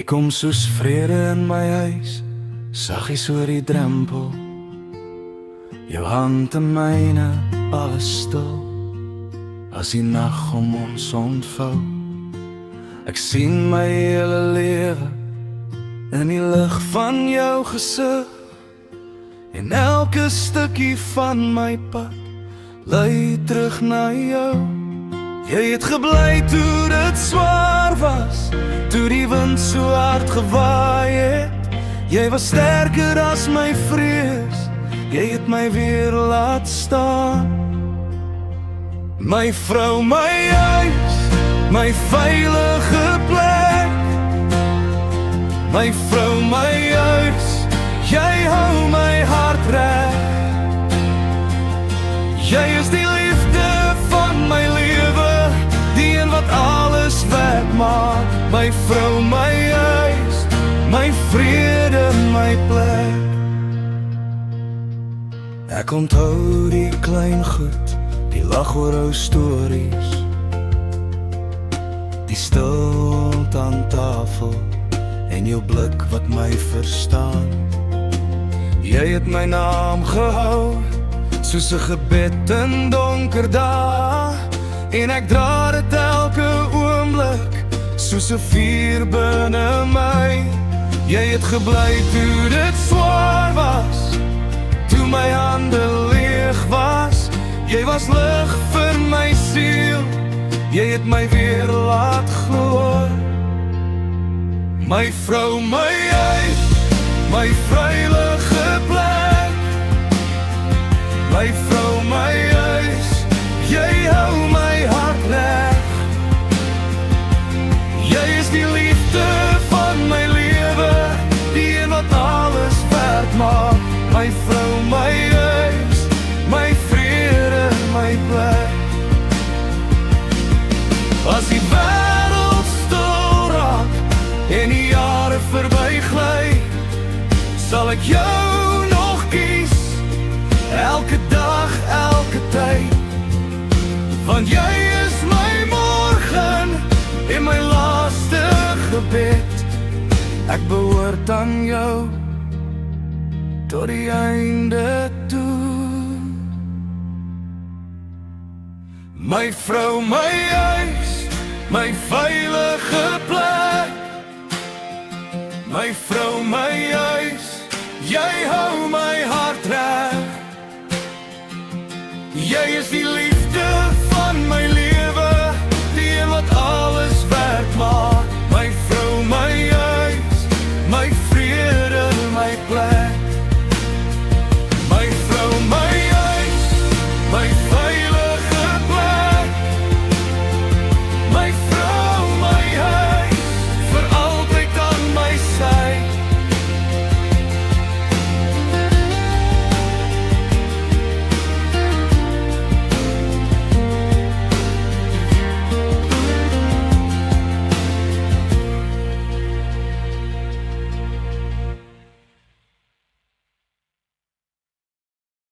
kom soos vrede in my huis, saggies oor die drempel. Jou hand in myne, alles stil, as die nag om ons ontvou. Ek sien my hele lewe in die lig van jou gesig, en elke stukkie van my pad lei terug na jou. Jy het gebly toe dit swaar was, toe die wind so hard gewaai het. Jy was sterker as my vrees, jy het my weer laat staan. My vrou, my huis, my veilige plek. My vrou, my huis, jy hou my hart reg. Jy is die liefde van my lewe, die een wat alles werk maak. My vrou, my huis, my vrede, my plek. Ek onthou die klein goed, die lag oor ou stories, die stilte aan tafel en jou blik wat my verstaan. Jy het my naam gehou, soos 'n gebed in donker dae, en ek dra dit elke oomblik, soos 'n vuur binne my. Jy het gebly toe dit swaar was, toe my hande leeg was. Jy was lig vir my siel, jy het my weer laat gloor. My vrou, my huis, my veilige plek. My vrou, my huis, jy hou my hart reg. Jy is die liefde van my lewe, die een wat alles werd maak. My vrou, my huis, my vrede, my plek. As die wêreld stil raak en die jare verby gly, sal ek jou nog kies, elke dag, elke tyd. Want jy is my morgen en my laaste gebed. Ek behoort aan jou tot die einde toe. My vrou, my huis, my veilige plek. My vrou, my huis, jy hou my hart reg. Jy is die liefde